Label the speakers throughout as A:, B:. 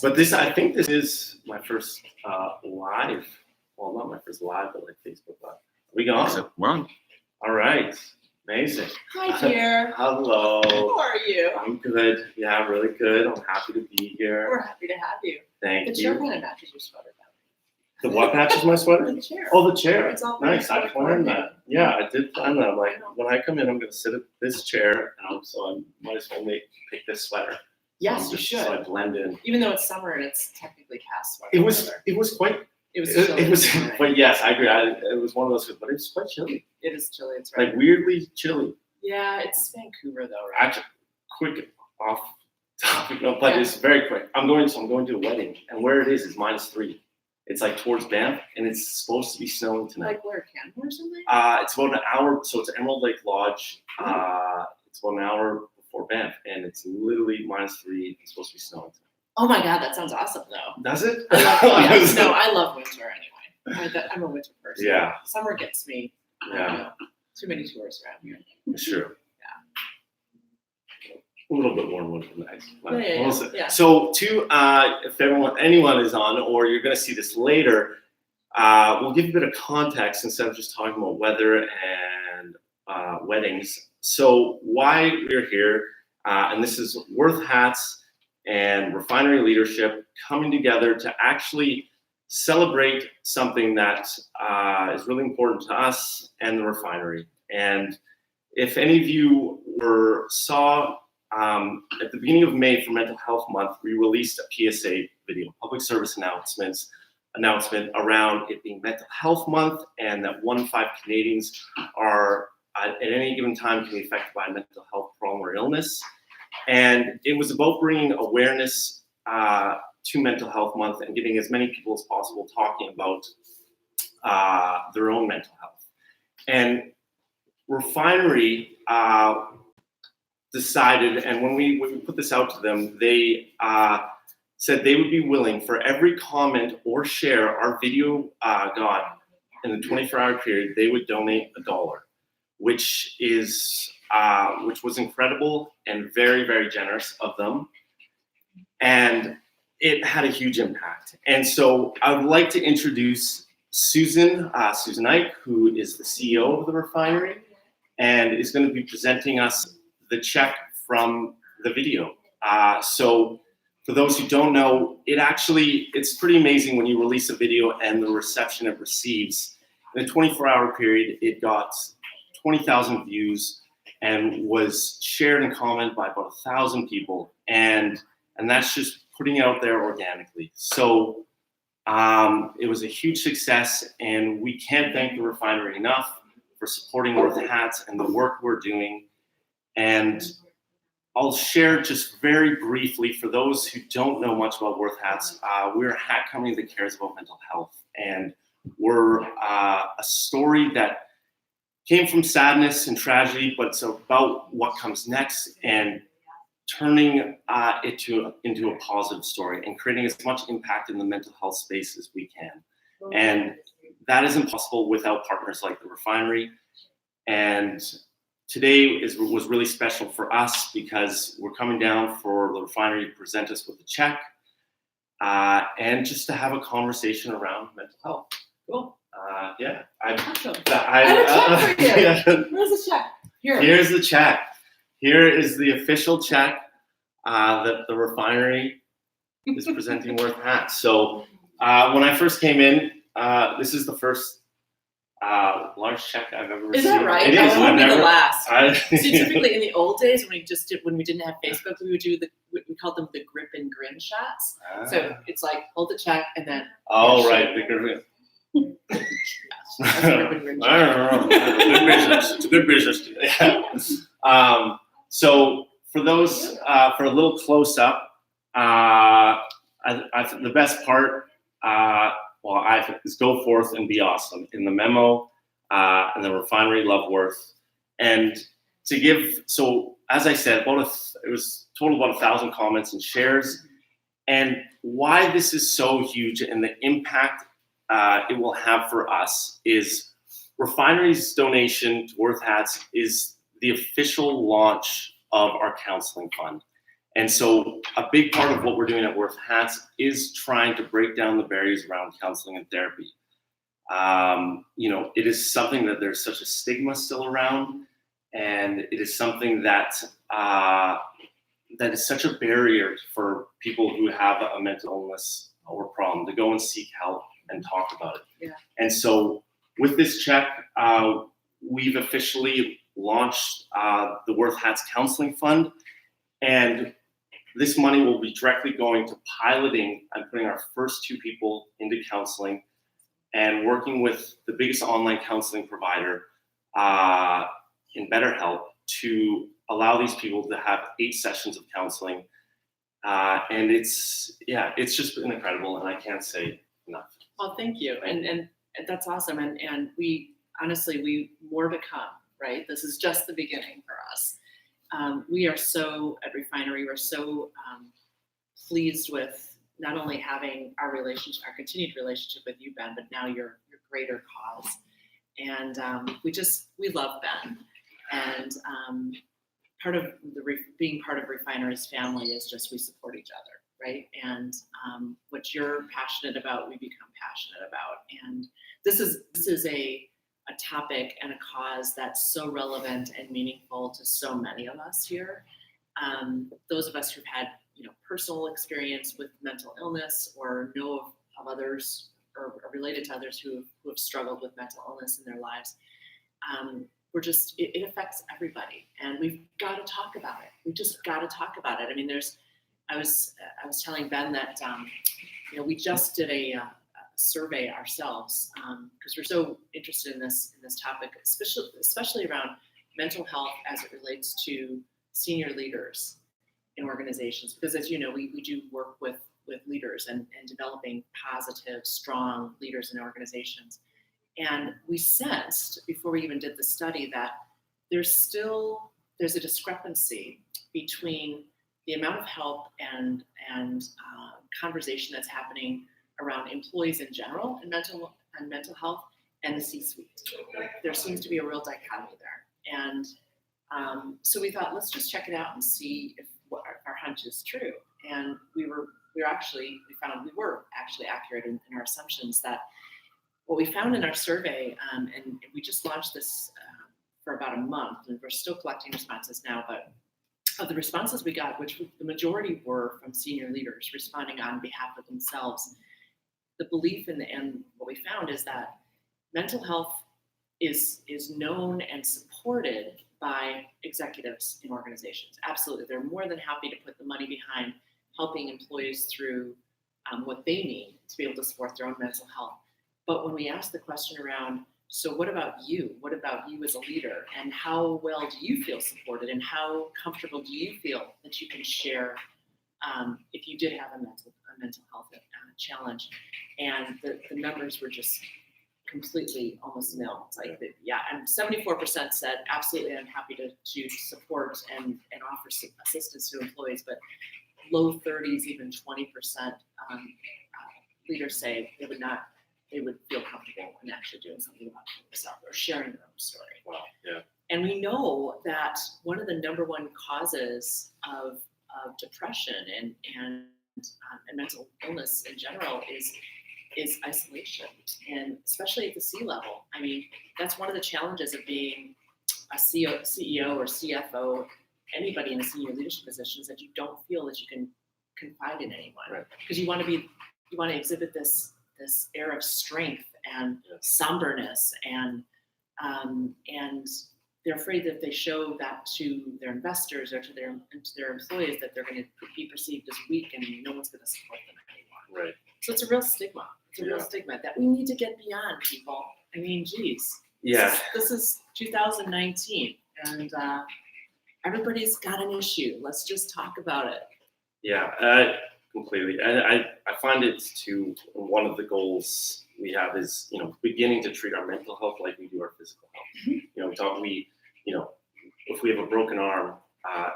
A: But this, I think this is my first live. Well, not my first live, but like Facebook Live. Are we going?
B: So we're on.
A: All right. Amazing.
C: Hi, dear.
A: Hello.
C: How are you?
A: I'm good. Yeah, really good. I'm happy to be here.
C: We're happy to have you.
A: Thank
C: The
A: you.
C: chair kind of matches your sweater.
A: The what matches my sweater?
C: The chair.
A: Oh, the chair.
C: It's all
A: Nice. I
C: very
A: planned that. Yeah, I did plan that. I'm like,
C: I know.
A: when I come in, I'm going to sit at this chair, and so I might as well pick this sweater.
C: Yes,
A: So
C: you should.
A: So I blend in.
C: Even though it's summer and it's technically cast sweater.
A: It was quite.
C: It was
A: It
C: chilly.
A: was,
C: tonight.
A: but yes, I agree. It was one of those, but it was quite chilly.
C: It is chilly. It's right.
A: Like weirdly chilly.
C: Yeah, it's Vancouver though, right?
A: Actually, quick off topic, no, but it's very quick. I'm going to a wedding, and where it is -3. It's like towards Banff, and it's supposed to be snowing tonight.
C: Like where, Canmore or something?
A: It's about an hour. So it's Emerald Lake Lodge. It's about an hour before Banff, and it's literally -3. It's supposed to be snowing tonight.
C: Oh my God, that sounds awesome though.
A: Does it?
C: No, I love winter anyway. I'm a winter person.
A: Yeah.
C: Summer gets me. I don't
A: Yeah.
C: know. Too many tourists around here.
A: Sure. A little bit more would be nice.
C: Yeah.
A: So if anyone is on, or you're going to see this later, we'll give you a bit of context instead of just talking about weather and weddings. So why we're here, and this is Worth Hats and Refinery leadership coming together to actually celebrate something that is really important to us and the refinery. And if any of you saw at the beginning of May for Mental Health Month, we released a PSA video, public service announcement around it being Mental Health Month, and that 1 in 5 Canadians are at any given time can be affected by a mental health problem or illness. And it was about bringing awareness to Mental Health Month and getting as many people as possible talking about their own mental health. And Refinery decided, and when we put this out to them, they said they would be willing for every comment or share our video got in the 24-hour period, they would donate $1, which was incredible and very, very generous of them. And it had a huge impact. And so I would like to introduce Susan Eick, who is the CEO of the refinery, and is going to be presenting us the check from the video. So for those who don't know, it's pretty amazing when you release a video and the reception it receives. In a 24-hour period, it got 20,000 views and was shared and commented by about 1,000 people. And that's just putting it out there organically. So it was a huge success, and we can't thank the refinery enough for supporting Worth Hats and the work we're doing. And I'll share just very briefly for those who don't know much about Worth Hats. We're a hat company that cares about mental health, and we're a story that came from sadness and tragedy, but it's about what comes next and turning it into a positive story and creating as much impact in the mental health space as we can. And that is impossible without partners like the refinery. And today was really special for us because we're coming down for the refinery to present us with a check and just to have a conversation around mental health.
C: Cool.
A: Yeah.
C: Awesome.
A: I
C: have a check for you.
A: Yeah.
C: Where's the check?
A: Here's the check. Here is the official check that the refinery is presenting Worth Hats. So when I first came in, this is the first large check I've ever received.
C: Is that right?
A: It is.
C: I won't be the last.
A: So
C: typically in the old days when we didn't have Facebook, we would do we called them the grip and grin shots. So it's like hold the check and then.
A: Oh right, the grip.
C: That's grip and grin
A: I don't know. Good business. It's a good business. Yeah. So for those for a little close up, the best part. Is go forth and be awesome. In the memo, and the refinery love Worth, and to give. So as I said, it was total about 1,000 comments and shares, and why this is so huge and the impact it will have for us is refinery's donation to Worth Hats is the official launch of our counseling fund, And so a big part of what we're doing at Worth Hats is trying to break down the barriers around counseling and therapy. It is something that there's such a stigma still around, and it is something that that is such a barrier for people who have a mental illness or problem to go and seek help and talk about it.
C: Yeah.
A: And so with this check, we've officially launched the Worth Hats Counseling Fund, and this money will be directly going to piloting and putting our first 2 people into counseling and working with the biggest online counseling provider in BetterHelp to allow these people to have 8 sessions of counseling. And it's just been incredible, and I can't say enough.
C: Well, thank you. And that's awesome. And we more to come, right? This is just the beginning for us. We are so, at Refinery, we're so pleased with not only having our continued relationship with you, Ben, but now your greater cause. And we love Ben. And part of being part of Refinery's family is just we support each other, right? And what you're passionate about, we become passionate about. And this is a topic and a cause that's so relevant and meaningful to so many of us here. Those of us who've had personal experience with mental illness or know of others or are related to others who have struggled with mental illness in their lives. It affects everybody, and we've got to talk about it. We just got to talk about it. I mean, I was telling Ben that we just did a survey ourselves because we're so interested in this topic, especially around mental health as it relates to senior leaders in organizations. Because as you know, we do work with leaders and developing positive, strong leaders in organizations. And we sensed before we even did the study that there's a discrepancy between the amount of help and conversation that's happening around employees in general and mental health and the C-suite. There seems to be a real dichotomy there. And so we thought, let's just check it out and see if our hunch is true. And we were actually accurate in our assumptions that what we found in our survey, and we just launched this for about a month, and we're still collecting responses now, but of the responses we got, which the majority were from senior leaders responding on behalf of themselves, the belief and what we found is that mental health is known and supported by executives in organizations. Absolutely. They're more than happy to put the money behind helping employees through what they need to be able to support their own mental health. But when we ask the question around, so what about you? What about you as a leader? And how well do you feel supported? And how comfortable do you feel that you can share if you did have a mental health challenge? And the numbers were just completely almost nil. It's like, and 74% said, absolutely, I'm happy to support and offer assistance to employees, but low 30s, even 20% leaders say they would feel comfortable in actually doing something about themselves or sharing their own story.
A: Wow, yeah.
C: And we know that one of the number one causes of depression and mental illness in general is isolation, and especially at the C level. I mean, that's one of the challenges of being a CEO or CFO, anybody in a senior leadership position, is that you don't feel that you can confide in anyone,
A: right?
C: Because you want to exhibit this air of strength and somberness, and they're afraid that if they show that to their investors or to their employees, that they're going to be perceived as weak and no one's going to support them anymore.
A: Right.
C: So it's a real stigma. It's a real stigma that we need to get beyond, people. I mean, geez.
A: Yeah.
C: This is 2019, and everybody's got an issue. Let's just talk about it.
A: Yeah, completely. And I find it too, one of the goals we have is, beginning to treat our mental health like we do our physical health. Mm-hmm. If we have a broken arm,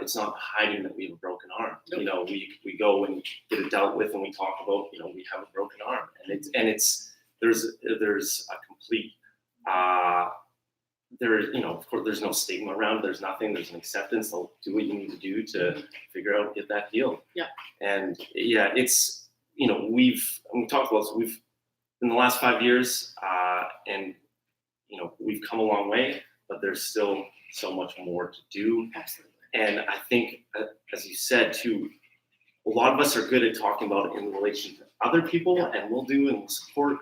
A: it's not hiding that we have a broken arm. Nope. We go and get it dealt with, and we talk about, we have a broken arm, and there's a complete of course, there's no stigma around it. There's nothing. There's an acceptance. They'll do what you need to do to figure out, get that healed.
C: Yeah.
A: And yeah, it's, we talked about this, we've, in the last 5 years, and, we've come a long way, but there's still so much more to do.
C: Absolutely.
A: And I think, as you said too, a lot of us are good at talking about it in relation to other people, and we'll do and we'll support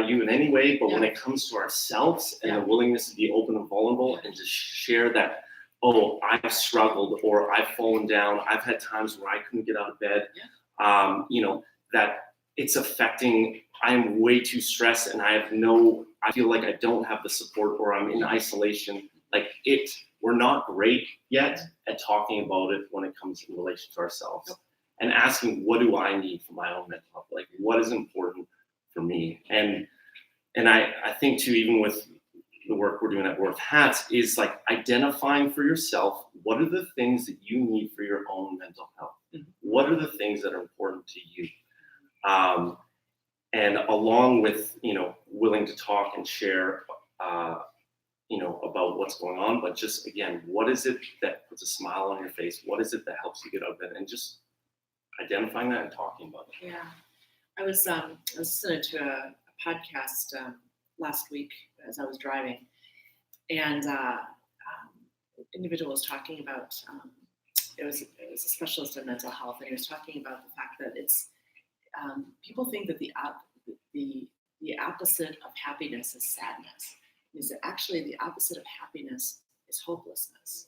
A: you in any way. But when it comes to ourselves and the willingness to be open and vulnerable and just share that, oh, I've struggled or I've fallen down, I've had times where I couldn't get out of bed, that it's affecting, I'm way too stressed and I feel like I don't have the support or I'm in isolation. We're not great yet at talking about it when it comes in relation to ourselves. And asking, what do I need for my own mental health? Like, what is important for me? And I think too, even with the work we're doing at Worth Hats, is like identifying for yourself, what are the things that you need for your own mental health? Mm-hmm. What are the things that are important to you? And along with, willing to talk and share, about what's going on, but just, again, what is it that puts a smile on your face? What is it that helps you get out of bed? And just identifying that and talking about it.
C: Yeah, I was listening to a podcast last week as I was driving, and individual was talking about it was a specialist in mental health, and he was talking about the fact that it's people think that the opposite of happiness is sadness. Is that actually the opposite of happiness is hopelessness.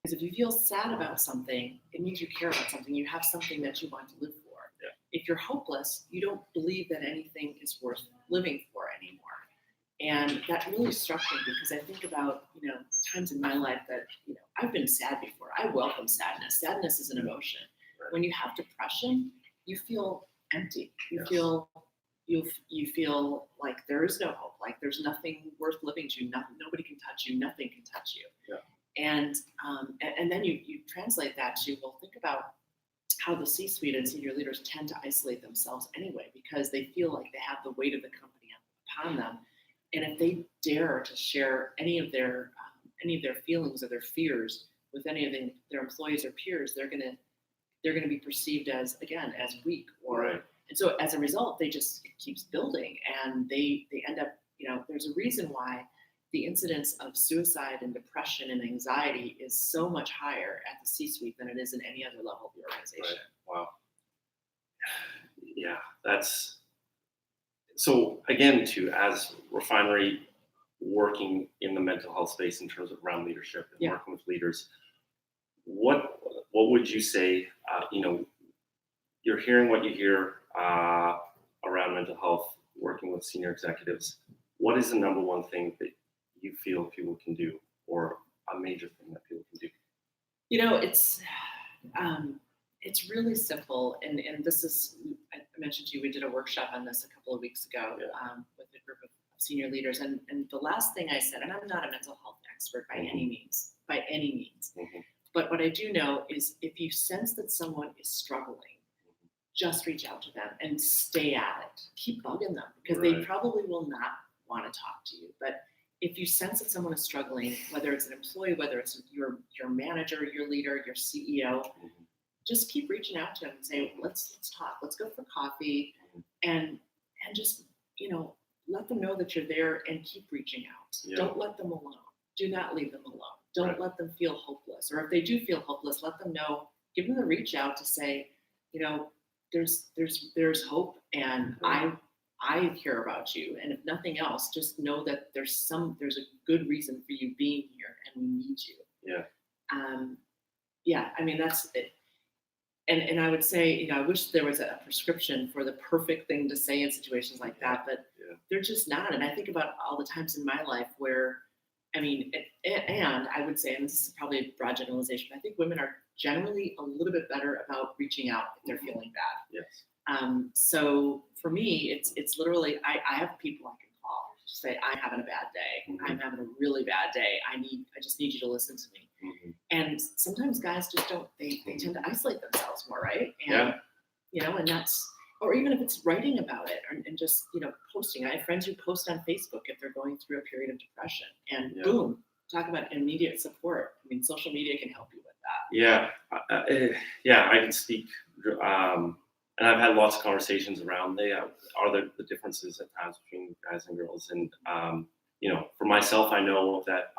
C: Because if you feel sad about something, it means you care about something. You have something that you want to live for. Yeah. If you're hopeless, you don't believe that anything is worth living for anymore. And that really struck me because I think about, times in my life that, I've been sad before. I welcome sadness. Sadness is an emotion. Right. When you have depression, you feel empty. You feel like there is no hope, like there's nothing worth living to. Nobody can touch you. Nothing can touch you. Yeah. And then you translate that to, well, think about how the C-suite and senior leaders tend to isolate themselves anyway, because they feel like they have the weight of the company upon them. And if they dare to share any of their feelings or their fears with any of their employees or peers, they're gonna be perceived as weak or. Right. And so as a result, it keeps building, and they end up, there's a reason why the incidence of suicide and depression and anxiety is so much higher at the C-suite than it is in any other level of the organization.
A: Right. Wow. Yeah, that's, so again, too, as Refinery working in the mental health space in terms of around leadership and working with leaders, what would you say, you're hearing what you hear around mental health, working with senior executives. What is the number one thing that you feel people can do, or a major thing that people can do?
C: It's really simple, and this is, I mentioned to you, we did a workshop on this a couple of weeks ago with a group of senior leaders, and the last thing I said, and I'm not a mental health expert by any means, mm-hmm. But what I do know is if you sense that someone is struggling, just reach out to them and stay at it. Keep bugging them, because they probably will not want to talk to you. But if you sense that someone is struggling, whether it's an employee, whether it's your manager, your leader, your CEO, just keep reaching out to them and say, let's talk. Let's go for coffee, and just let them know that you're there, and keep reaching out. Yeah. Don't let them alone. Do not leave them alone. Don't let them feel hopeless. Or if they do feel hopeless, let them know. Give them the reach out to say, there's hope, and I care about you, and if nothing else, just know that there's a good reason for you being here, and we need you. Yeah. I mean, that's it. And I would say, I wish there was a prescription for the perfect thing to say in situations like that, but they're just not. And I think about all the times in my life where, and I would say, and this is probably a broad generalization, I think women are generally a little bit better about reaching out if they're feeling bad. Yes. So for me, it's literally, I have people I can call to say, I'm having a bad day. Mm-hmm. I'm having a really bad day. I just need you to listen to me. Mm-hmm. And sometimes guys just don't, they tend to isolate themselves more, right? And, and or even if it's writing about it and just, posting. I have friends who post on Facebook if they're going through a period of depression, and
A: Yeah.
C: boom, talk about immediate support. I mean, social media can help you with that.
A: Yeah, I can speak. And I've had lots of conversations around the differences at times between guys and girls. And, for myself, I know that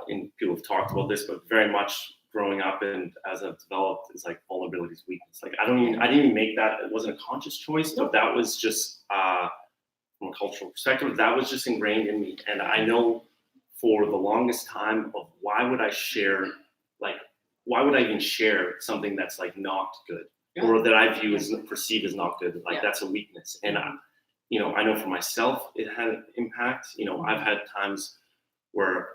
A: and people have talked about this, but very much growing up and as I've developed, is like vulnerability is weakness. Like I didn't even make that. It wasn't a conscious choice, but that was just from a cultural perspective, that was just ingrained in me. And I know for the longest time of why would I even share something that's like not good, or that I view as perceived as not good? Like that's a weakness. And I know for myself it had an impact. I've had times where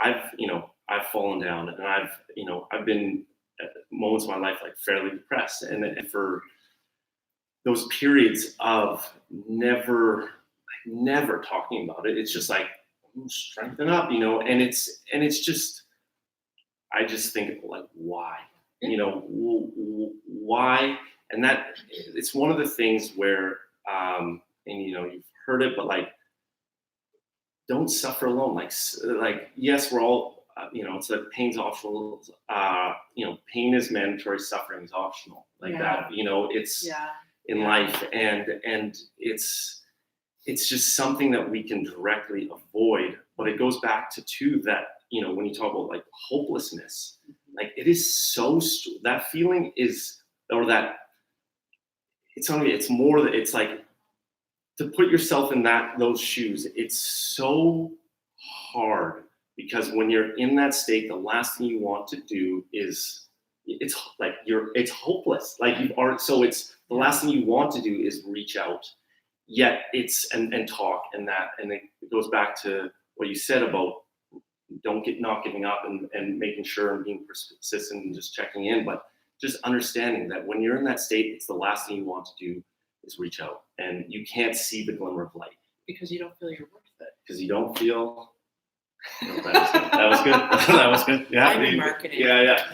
A: I've fallen down, and I've been at moments in my life like fairly depressed, and for those periods of never talking about it, it's just like strengthen up, and it's just, I just think like why, why, and that it's one of the things where and you've heard it, but like don't suffer alone. Like yes, we're all it's like pain's optional. Pain is mandatory, suffering is optional. Like that. It's in life, and it's just something that we can directly avoid. But it goes back to that. When you talk about like hopelessness, like it is so that feeling is, or that it's only, it's more that it's like to put yourself in those shoes. It's so hard because when you're in that state, the last thing you want to do is it's hopeless. Like so it's the last thing you want to do is reach out. Yet it's and talk and it goes back to what you said about not giving up and making sure and being persistent and just checking in, but just understanding that when you're in that state, it's the last thing you want to do is reach out, and you can't see the glimmer of light
C: because you don't feel you're worth it.
A: Because you don't feel. That was good. That was good. Yeah.
C: I'm in marketing.
A: Yeah.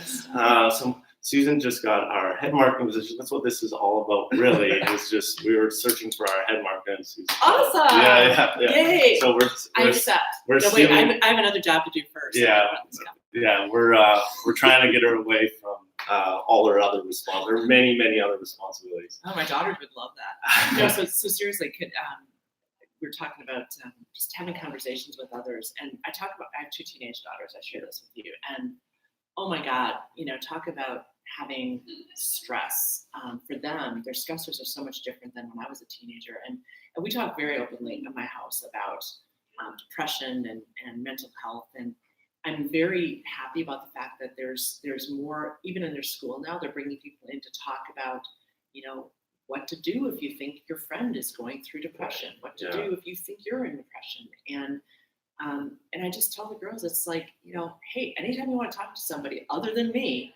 A: So Susan just got our head marketing position. That's what this is all about, really. It's just we were searching for our head marketing. Susan.
C: Awesome.
A: Yeah.
C: Yay.
A: So
C: I accept.
A: Wait,
C: I have another job to do first.
A: Yeah. We're trying to get her away from all her other many other responsibilities.
C: Oh, my daughters would love that. So seriously, we're talking about just having conversations with others, and I have 2 teenage daughters. I share this with you, and oh my God, talk about having stress. For them, their stressors are so much different than when I was a teenager, and we talk very openly in my house about depression and mental health, and I'm very happy about the fact that there's more, even in their school now, they're bringing people in to talk about, what to do if you think your friend is going through depression, what to do if you think you're in depression. And I just tell the girls, it's like, hey, anytime you want to talk to somebody other than me,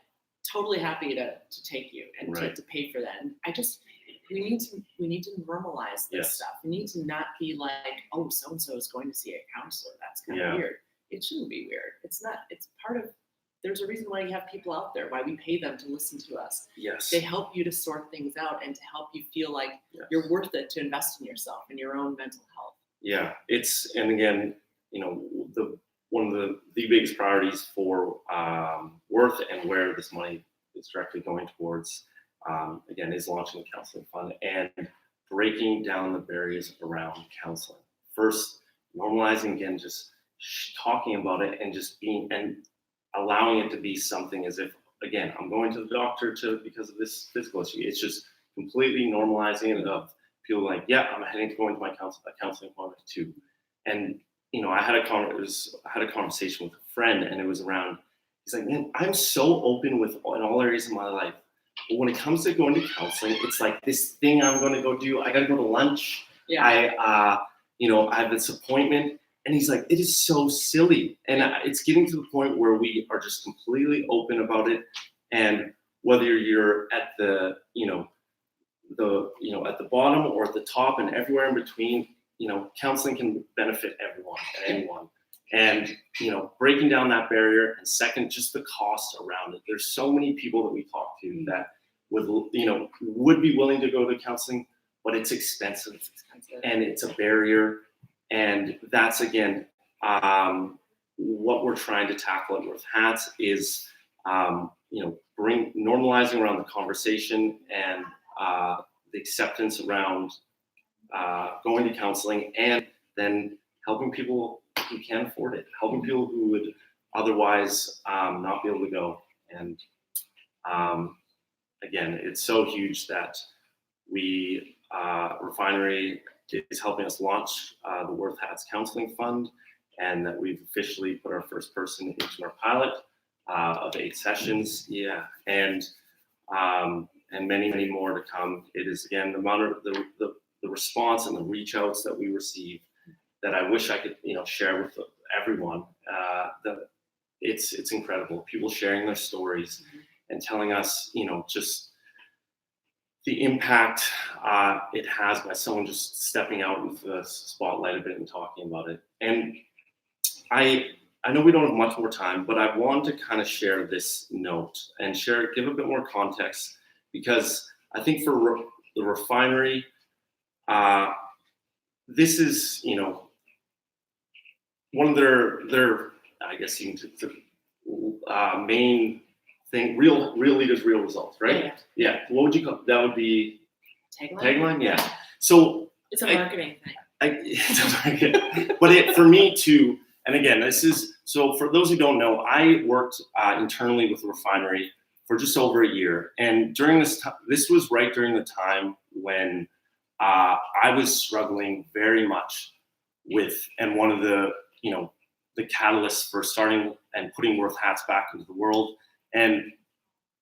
C: totally happy to take you and to pay for that. And we need to normalize this stuff. We need to not be like, oh, so-and-so is going to see a counselor. That's kind of weird. It shouldn't be weird. It's not, it's part of, there's a reason why you have people out there, why we pay them to listen to us.
A: Yes.
C: They help you to sort things out and to help you feel like you're worth it to invest in yourself and your own mental health. Yeah.
A: And again, one of the biggest priorities for Worth and where this money is directly going towards, again, is launching a counseling fund and breaking down the barriers around counseling. First, normalizing, again, just talking about it and just allowing it to be something as if, again, I'm going to the doctor because of this physical issue. It's just completely normalizing it of people like, I'm heading to go into my counseling appointment too. And I had a conversation with a friend, and it was around. He's like, man, I'm so open in all areas of my life, but when it comes to going to counseling, it's like this thing I'm going to go do. I got to go to lunch. Yeah. I have this appointment. And he's like, it is so silly. And it's getting to the point where we are just completely open about it. And whether you're at the at the bottom or at the top and everywhere in between, counseling can benefit everyone and anyone. And, breaking down that barrier. And second, just the cost around it. There's so many people that we talk to that would be willing to go to counseling, but it's expensive.
C: It's expensive.
A: And it's a barrier. And that's, again, what we're trying to tackle at Worth Hats is, bring normalizing around the conversation and the acceptance around going to counseling, and then helping people who can afford it, helping people who would otherwise not be able to go. And again, it's so huge that we, Refinery is helping us launch the Worth Hats Counseling Fund, and that we've officially put our first person into our pilot of 8 sessions. Yeah, and many, many more to come. It is, again, the amount of the response and the reach outs that we receive that I wish I could, share with everyone. It's incredible. People sharing their stories and telling us, just the impact it has by someone just stepping out into the spotlight a bit and talking about it. And I know we don't have much more time, but I want to kind of share this note and give a bit more context, because I think for the Refinery, this is, one of their I guess you can main thing, real leaders, real results, right? Yeah. What would you call that? Would be tagline? Yeah. So
C: it's a marketing thing.
A: But for me too, and again, so for those who don't know, I worked internally with the Refinery for just over a year. And during this was right during the time when I was struggling very much with, and one of the catalysts for starting and putting Worth Hats back into the world. And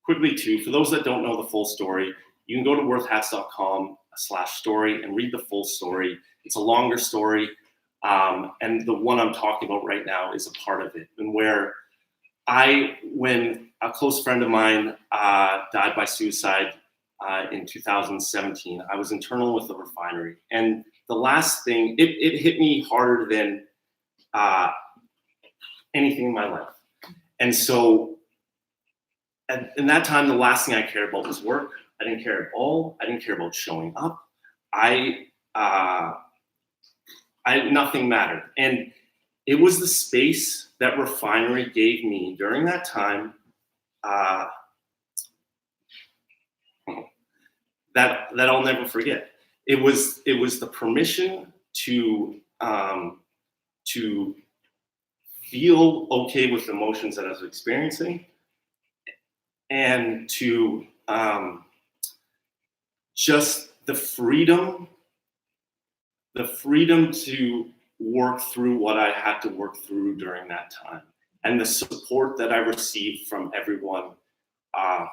A: quickly too, for those that don't know the full story, you can go to worthhats.com/story and read the full story. It's a longer story. And the one I'm talking about right now is a part of it. And where when a close friend of mine died by suicide in 2017, I was internal with the Refinery. And the last thing, it hit me harder than anything in my life. And so in that time, the last thing I cared about was work. I didn't care at all. I didn't care about showing up. Nothing mattered. And it was the space that Refinery gave me during that time that I'll never forget. It was the permission to feel okay with the emotions that I was experiencing, and to just the freedom to work through what I had to work through during that time, and the support that I received from everyone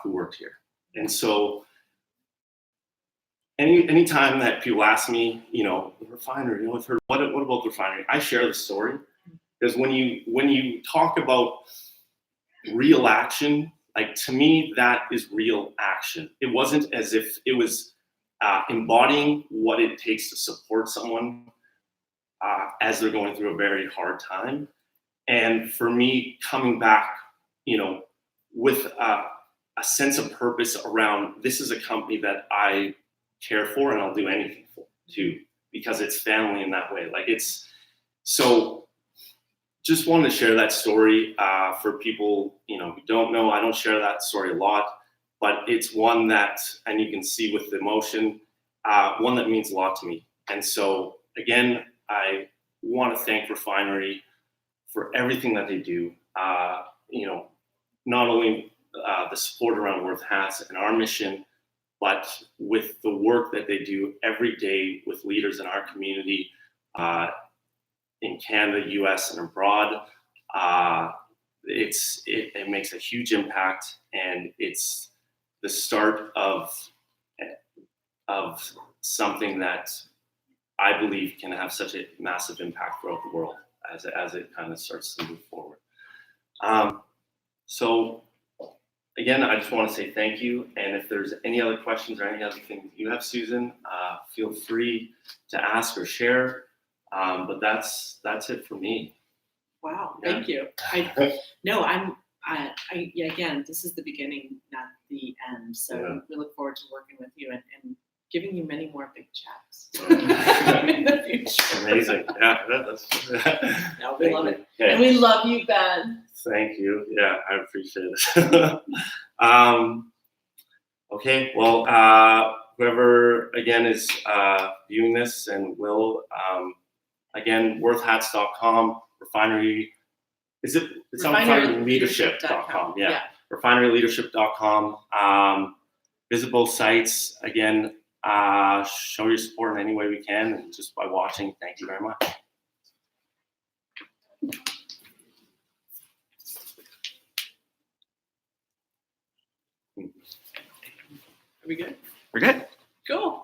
A: who worked here. And so any time that people ask me, the Refinery, I've heard, what about the Refinery? I share the story, because when you talk about real action, like, to me, that is real action. It wasn't as if it was embodying what it takes to support someone as they're going through a very hard time. And for me, coming back, with a sense of purpose around, this is a company that I care for and I'll do anything for too, because it's family in that way. So just wanted to share that story for people, who don't know. I don't share that story a lot, but it's one that, and you can see with the emotion, one that means a lot to me. And so again, I want to thank Refinery for everything that they do. Not only the support around Worth Hats and our mission, but with the work that they do every day with leaders in our community, in Canada, US, and abroad. It makes a huge impact, and it's the start of something that I believe can have such a massive impact throughout the world as it kind of starts to move forward. So again, I just want to say thank you. And if there's any other questions or any other things you have, Susan, feel free to ask or share. But that's it for me.
C: Wow,
A: Yeah.
C: thank you. I'm yeah, again, this is the beginning, not the end. So
A: Yeah.
C: we look forward to working with you and giving you many more big checks
A: Yeah.
C: in the future.
A: Amazing. Yeah, that's.
C: No, we love it.
A: Okay.
C: And we love you, Ben.
A: Thank you. Yeah, I appreciate it. Okay, well, whoever again is viewing this and will, again, worthhats.com, Refinery. It's on refineryleadership.com. Yeah, refineryleadership.com. Visible sites again. Show your support in any way we can, and just by watching. Thank you very much.
C: Are we good?
A: We're good.
C: Cool.